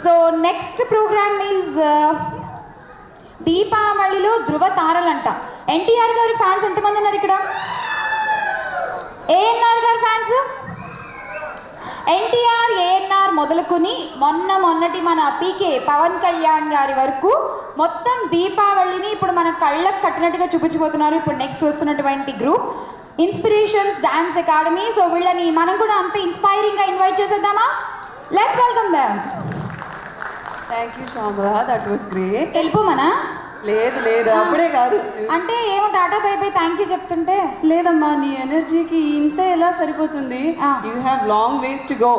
So next program is దీపావళిలో ధృవ తారలంట. ఎన్టీఆర్ గారి fans ఎంతమంది ఉన్నారు ఇక్కడ? ఏఎన్ఆర్ గారి ఫ్యాన్స్? ఎన్టీఆర్ ఏఎన్ఆర్ మొదలుకొని మొన్నటి మన పీకే పవన్ కళ్యాణ్ గారి వరకు మొత్తం దీపావళిని ఇప్పుడు మన కళ్ళకు కట్టినట్టుగా చూపించబోతున్నారు. ఇప్పుడు నెక్స్ట్ వస్తున్నటువంటి group inspirations dance academy. So వీళ్ళని మనం కూడా అంత ఇన్స్పైరింగ్గా ఇన్వైట్ చేసేద్దామా? Let's welcome them. Thank you Shyamala, that was great. వెళ్ళిపోమనా? లేదు అప్పుడే కాదు. అంటే ఏమో tata bye bye thank you చెప్తుంటే. లేదమ్మా, నీ ఎనర్జీకి ఇంత ఎలా సరిపోతుంది? You have long ways to go.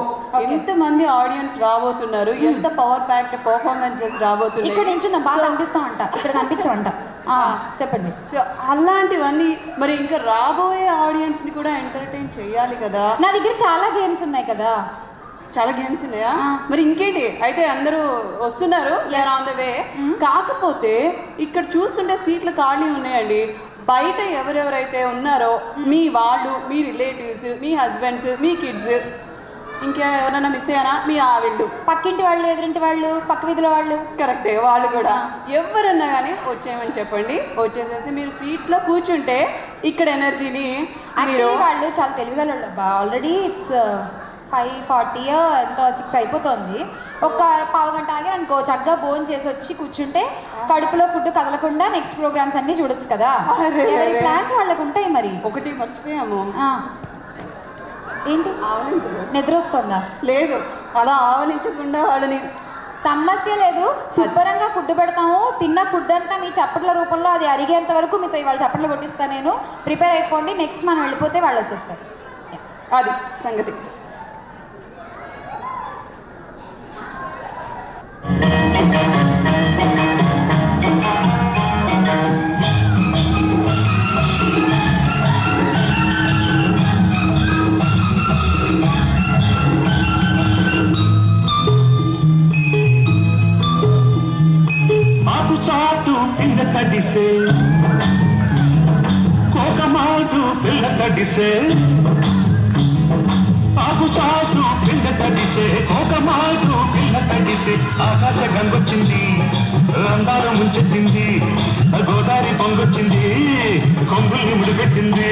ఎంతమంది ఆడియన్స్ రాబోతున్నారు, ఎంత పవర్ ప్యాక్డ్ పర్ఫార్మెన్సెస్ రాబోతున్నాయి. ఇక్కడ నుంచి బాగా కనిపిస్తామంట, ఇక్కడ కనిపించమంట. చెప్పండి. సో అలాంటివన్నీ మరి ఇంకా రాబోయే ఆడియన్స్ని కూడా ఎంటర్టైన్ చేయాలి కదా. నా దగ్గర చాలా గేమ్స్ ఉన్నాయి కదా. చాలా గేమ్స్ ఉన్నాయా? మరి ఇంకేంటి అయితే అందరూ వస్తున్నారు ఆన్ ద వే. కాకపోతే ఇక్కడ చూస్తుంటే సీట్లు ఖాళీ ఉన్నాయండి. బయట ఎవరెవరైతే ఉన్నారో మీ వాళ్ళు, మీ రిలేటివ్స్, మీ హస్బెండ్స్, మీ కిడ్స్, ఇంకా ఎవరైనా మిస్ అయ్యారా? మీ ఆవిళ్ళు, పక్కింటి వాళ్ళు, ఎదురింటి వాళ్ళు, పక్క వీధిలో వాళ్ళు. కరెక్టే, వాళ్ళు కూడా ఎవరన్నా కానీ వచ్చేయమని చెప్పండి. వచ్చేసేసి మీరు సీట్స్లో కూర్చుంటే ఇక్కడ ఎనర్జీని. యాక్చువల్లీ వాళ్ళు చాలా తెలివిగల వాళ్ళు. ఆల్రెడీ ఇట్స్ 5:40 ఎంతో 6 అయిపోతుంది. ఒక పావు గంట ఆగి అనుకో చక్కగా భోజనం చేసి వచ్చి కూర్చుంటే కడుపులో ఫుడ్ కదలకుండా నెక్స్ట్ ప్రోగ్రామ్స్ అన్నీ చూడొచ్చు కదా. ఎవరి ప్లాన్స్ వాళ్ళకు ఉంటాయి. మరి ఒకటి మర్చిపోయాము. ఏంటి? నిద్ర వస్తుందా? లేదు, అలా ఆవలించకుండా వాళ్ళని. సమస్య లేదు, శుభ్రంగా ఫుడ్ పెడతాము. తిన్న ఫుడ్ అంతా మీ చప్పట్ల రూపంలో అది అరిగేంత వరకు మీతో ఇవాళ చప్పట్లు కొట్టిస్తాను నేను. ప్రిపేర్ అయిపోండి. నెక్స్ట్ మనం వెళ్ళిపోతే వాళ్ళు వచ్చేస్తారు. అది సంగతి. ఆకు చాటు కింద తడిసే, కోకమాటు పిల్ల తడిసే. ఆకు చాటు కింద తడిసే, కోకమాటు పిల్ల తడిసే. ఆకాశ గంగొచ్చింది, అందాల ముంచెత్తింది, గోదావరి పొంగొచ్చింది, కొంగుల్ని ముడిపెట్టింది.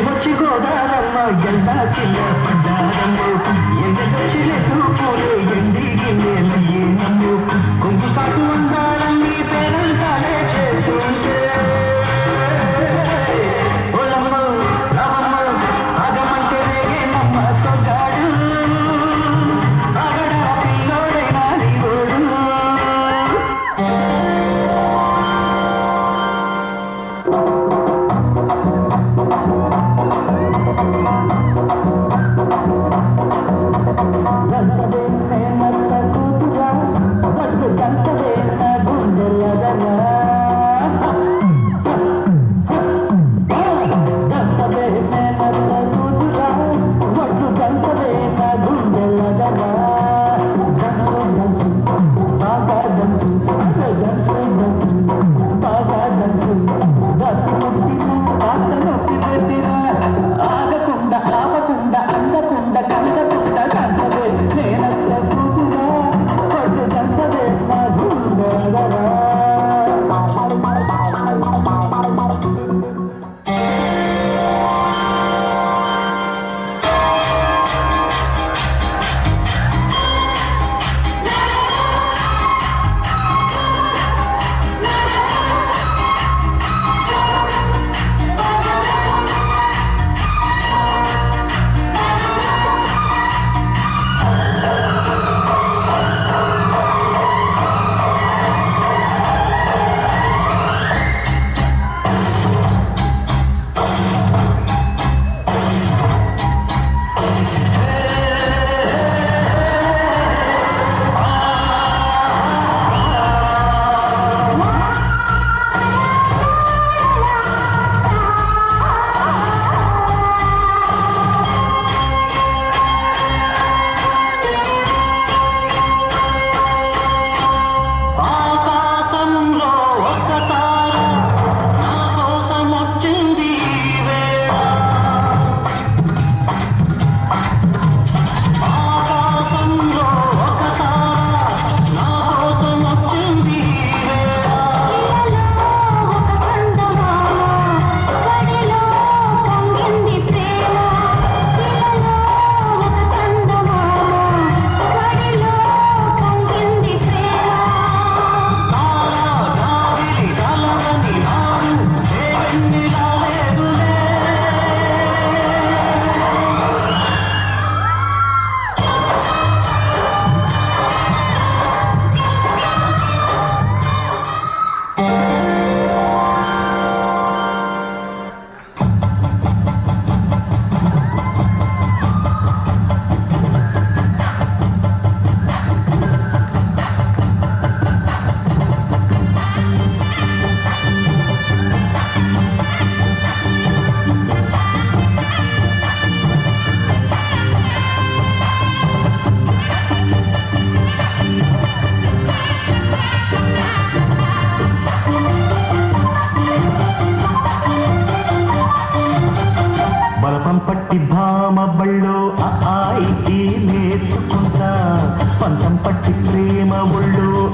వచ్చి గోదారమ్మ ఎలా కిల్ల పడ్డారమ్మ, ఎందొచ్చి పూలే ఎండి గిన్నెలయ్యే నమ్ము. కొంగు సాటు అందాలన్నీ పేరంతాలే చేస్తుంటే ఓలమ్మ రామమ్మ ఆగమంటే రేగే నమ్మ సొగ్గాడు, ఆగడా పిల్లోడైనా నీవోడు. రంచదే మత్త కూతురా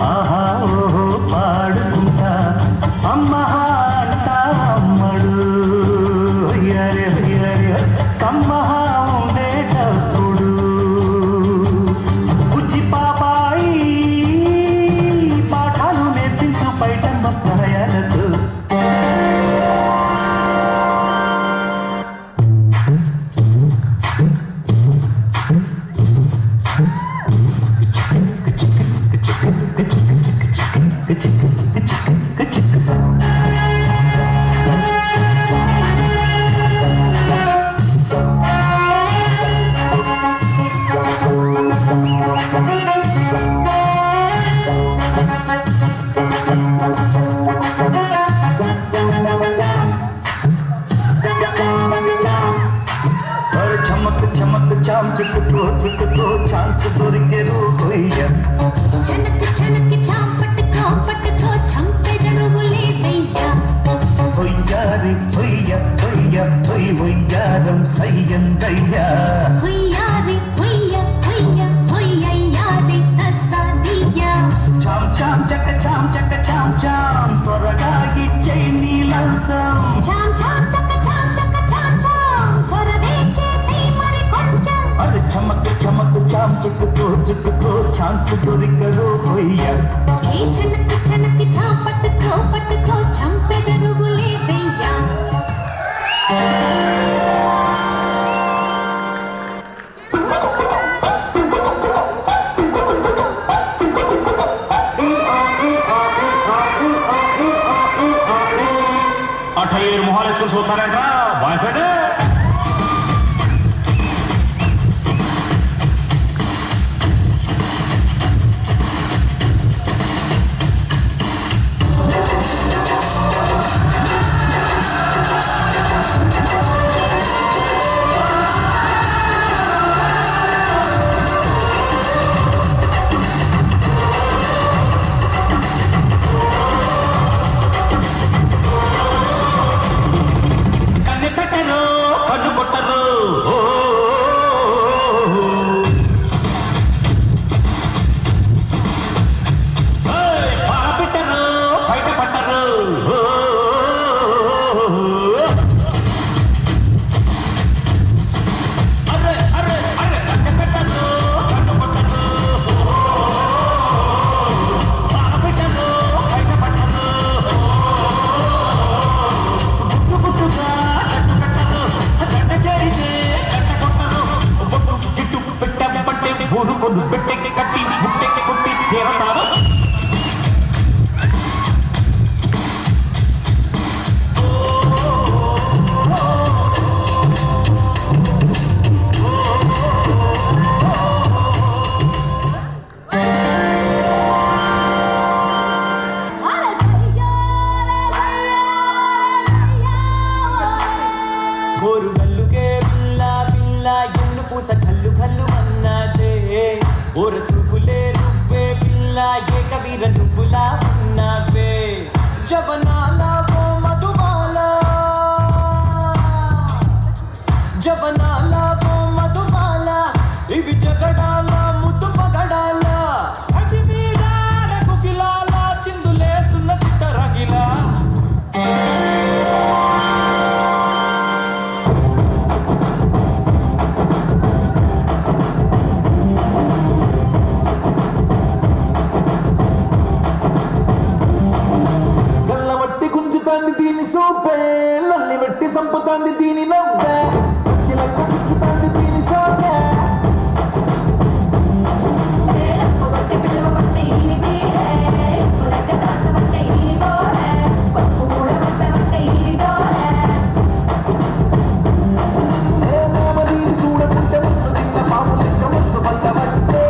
ఆహా ఓహో పాడుకుంటా అమ్మహ అంటా అమ్మడు హొయ్యారే హొయ్యారే కమ్మహ ఉండేటప్పుడు బుజ్జి పాపాయి పాఠాలు నేర్పించు పైటమ్మ ప్రయాణకు చమక్ చమక్ చామ్ చిక్కుకో ఛాన్స్ దొరికెరు హొయ్య చనక్ చనక్ చామ్ పట్టుకో చంపెదరువులే వెయ్య హొయ్యారి హొయ్య హొయ్య హొయ్ హొయ్యారం సయ్యందయ్య హొయ్యారి హొయ్య హొయ్య హొయ్యయ్యారి తస్సాదియ్య చామ్ చామ్ చక్క చామ్ త్వరగా ఇచ్చేయ్ నీ లంచం చామ్ చామ్ చక్క చామ్ త్వరగా చేసి మరి కొంచెం అది చమక్ చామ్ చిక్కుకో ఛాన్స్ దొరికెరు హొయ్య ఏ చనక్ చనక్ చామ్ పట్టుకో చంపెదరువులే వెయ్య అట్టయ్యేరు మొహాలు వేసుకొని చూస్తారంట్రా వాంచండి కన్ను కొట్టరు పారపెట్టరు బయట పట్టరు అరే అరే అరే కన్ను పెట్టరు కన్ను కొట్టరు పారపెట్టరు బయట పట్టరు గుట్టుగా ఊరుకొను పెట్టెక్కి కట్టి ముట్టెక్కి కొట్టి తీరతారు గోరు గల్లుకే పిల్ల పిల్ల ఎన్ను పూస కల్లు కల్లు అన్నదే ఓర చూపులే నువ్వే పిల్ల ఏ కబీర నువ్వులా ఉన్నవే జవనాల ఓ మధుబాల జవనాల ఓ మధుబాల ఇవి జగడాల ముద్దు పగడాల అతి మీద కుకిలాల చిందులేస్తున్న చిత్తరగిలా దీని సూపే లల్లి వెట్టి సంపుతాంది దీని నవ్వే గుచ్చుతాంది దీని సోకే దీని చూడకుంటే ముందు తిన్న పాము లెక్క మనసు పడ్డబట్టే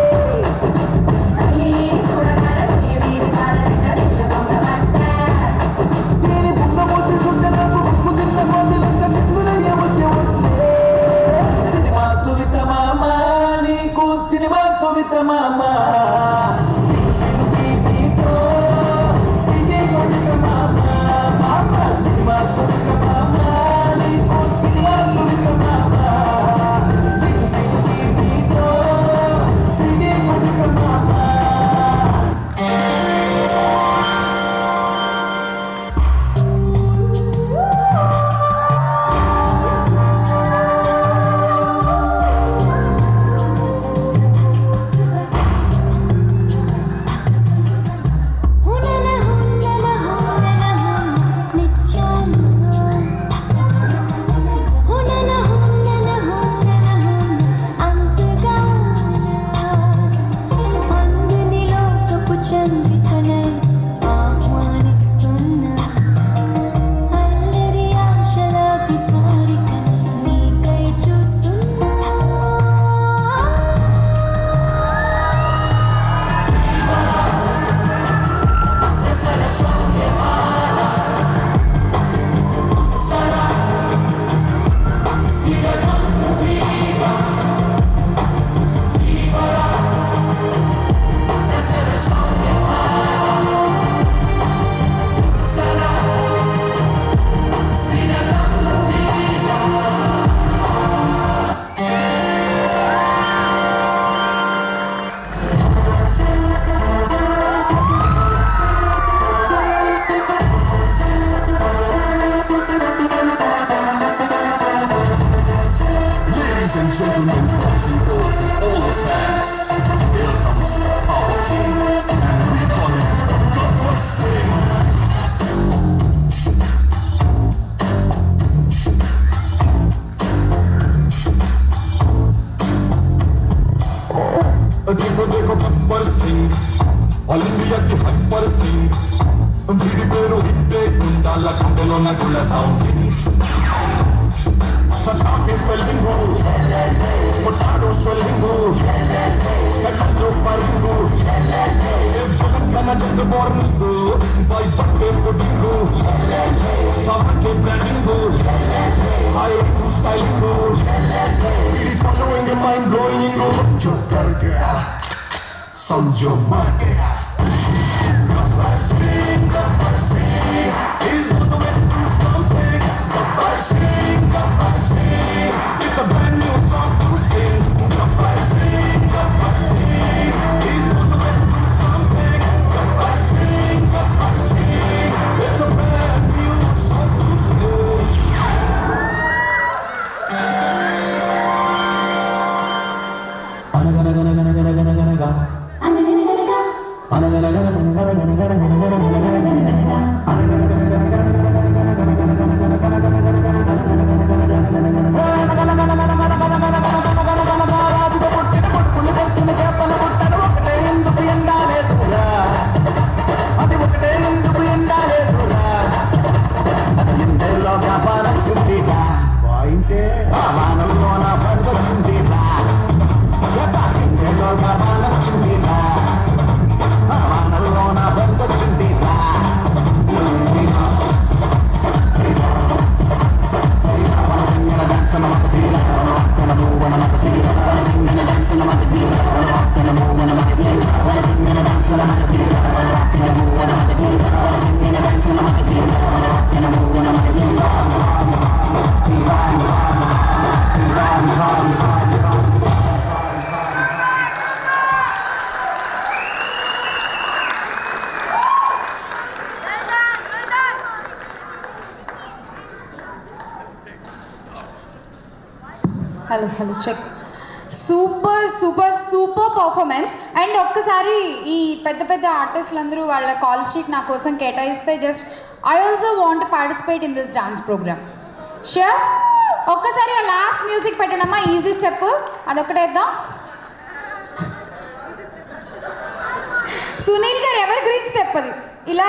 దీని బుగ్గ మొద్దు సుట్ట నాకు బుక్కు తిన్న గోది లెక్క సిగ్గులయ్య ఇండియాకి హైపర్ స్ప్రింగ్ వీడి పేరు హిట్టే గుండాల గుండెలోన గుళ్ళ sound Satake spelling potato spelling Potato spelling Telangana just born Boy pakke pudding Tamake branding High styling Following a mind blowing Jo kar gaya Samjho mar gaya Gabbar Singh is on the way to something Gabbar Singh It's a brand new song to sing. Gabbar Singh, he's on the way to something. Gabbar Singh, it's a brand new song to sing. Hello check super performance and ఒక్కసారి ఈ పెద్ద పెద్ద ఆర్టిస్టులు అందరూ వాళ్ళ call sheet నా కోసం కేటాయిస్తే just I also want participate in this dance programme sure ఒక్కసారి ఆ లాస్ట్ మ్యూజిక్ పెట్టడమ్మా ఈజీ స్టెప్ అదొక్కటేద్దాం సునీల్ గారు ఎవర్ గ్రీన్ స్టెప్ అది ఇలా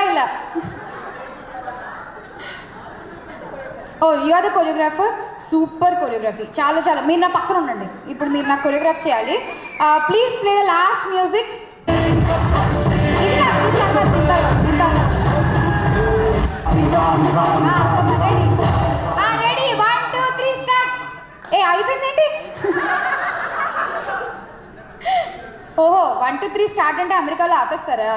oh you are the choreographer super choreography చాలా మీరు నా పక్కన ఉండండి ఇప్పుడు మీరు నాకు కొరియోగ్రాఫ్ చేయాలి please play the last music ready 1 2 3 start అయిపోయిందేంటి ఓహో 1 2 3 స్టార్ట్ అంటే అమెరికాలో ఆపేస్తారా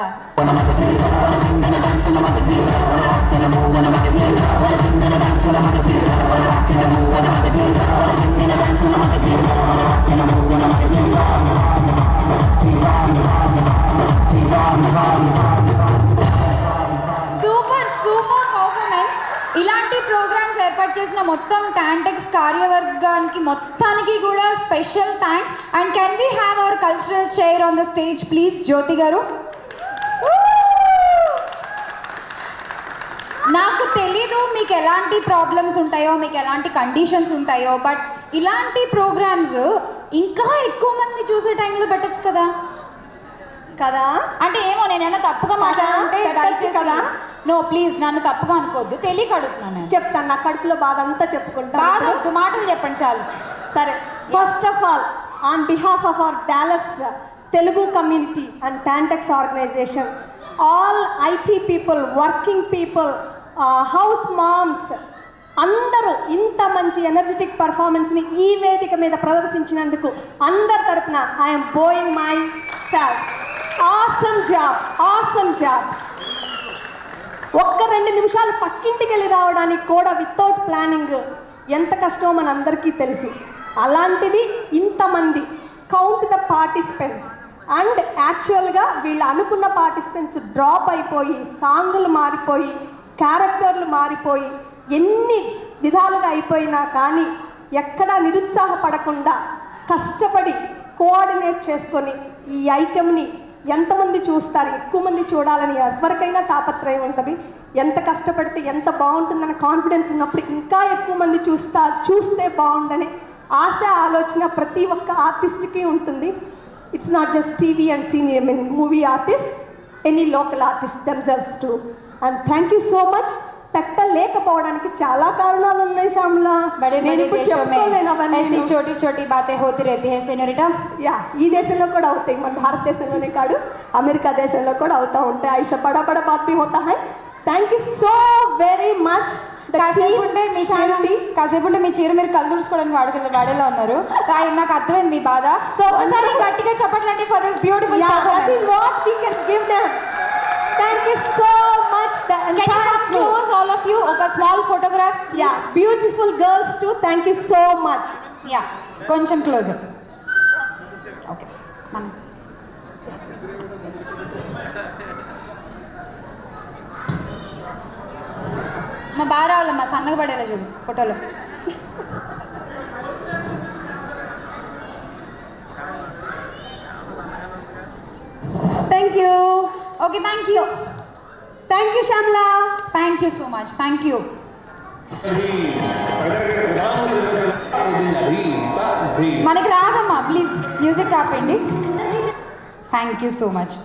సూపర్ పర్ఫార్మెన్స్ ఇలాంటి ప్రోగ్రామ్స్ ఏర్పాటు చేసిన మొత్తం టాంటెక్స్ కార్యవర్గానికి మొత్తానికి కూడా special thanks and can we have our cultural chair on the stage please Jyothi గారు నాకు తెలీదు మీకు ఎలాంటి ప్రాబ్లమ్స్ ఉంటాయో మీకు ఎలాంటి కండిషన్స్ ఉంటాయో బట్ ఇలాంటి ప్రోగ్రామ్స్ ఇంకా ఎక్కువ మంది చూసే టైంలో పెట్టచ్చు కదా అంటే ఏమో నేనైనా తప్పుగా మాట్లాడుతుంటే దయచేసి కదా నో ప్లీజ్ నన్ను తప్పుగా అనుకోవద్దు తెలియక అడుగుతున్నాను చెప్తాను నా కడుపులో బాధ అంతా చెప్పుకుంటాను బాధ వద్దు మాటలు చెప్పండి చాలు సరే first of all on behalf of our Dallas Telugu community and TANTEX organisation all IT people working people house moms అందరూ ఇంత మంచి ఎనర్జెటిక్ పర్ఫార్మెన్స్ని ఈ వేదిక మీద ప్రదర్శించినందుకు అందరి తరపున I'm Boeing my self awesome job ఒక్క 2 నిమిషాలు పక్కింటికి వెళ్ళి రావడానికి కూడా వితౌట్ ప్లానింగ్ ఎంత కష్టమో మనందరికీ తెలుసు అలాంటిది ఇంతమంది కౌంట్ ద పార్టిసిపెంట్స్ అండ్ యాక్చువల్గా వీళ్ళు అనుకున్న పార్టిసిపెంట్స్ డ్రాప్ అయిపోయి సాంగులు మారిపోయి క్యారెక్టర్లు మారిపోయి ఎన్ని విధాలుగా అయిపోయినా కానీ ఎక్కడా నిరుత్సాహపడకుండా కష్టపడి కోఆర్డినేట్ చేసుకొని ఈ ఐటెంని ఎంతమంది చూస్తారు ఎక్కువ మంది చూడాలని ఎవరికైనా తాపత్రయం ఉంటుంది ఎంత కష్టపడితే ఎంత బాగుంటుందన్న కాన్ఫిడెన్స్ ఉన్నప్పుడు ఇంకా ఎక్కువ మంది చూస్తే బాగుండని ఆశ ఆలోచన ప్రతి ఒక్క ఆర్టిస్ట్కి ఉంటుంది it's not just TV and senior movie artist any local artists themselves too. And thank you so much. పెట్టలేకపోవడానికి చాలా కారణాలు ఉన్నాయి శ్యామలా. बड़े बड़े देशों में ऐसी छोटी छोटी बातें होती रहती है सेनोरिटा. యా ఈ దేశంలో కూడా అవుతాయి, మన భారతదేశంలోనే కాదు అమెరికా దేశంలో కూడా అవుతూ ఉంటాయి. ఐసా బడా బడా బాత్ भी होता है. Thank you so very much. కాసేపు ఉంటే మీ చీర మీరు కళ్ళు తుడుచుకోవడానికి వాడేలా ఉన్నారు. నాకు అర్థమైంది మీ బాధ. సో ఒకసారి గట్టిగా చెప్పట్లండి for this beautiful performance. Thank you so much. Can you come close, all of you? Okay, small photograph, please. Yeah, beautiful girls too. Thank you so much. Yeah, koncham closer. Okay. మా బాగా రావాలమ్మా, సన్నగా పడేలా చూడు ఫోటోలో. Thank you. Okay, thank you. Thank you, Shamla. Thank you so much. Thank you. మనకి రాదమ్మా, please music ఆపండి. Thank you so much.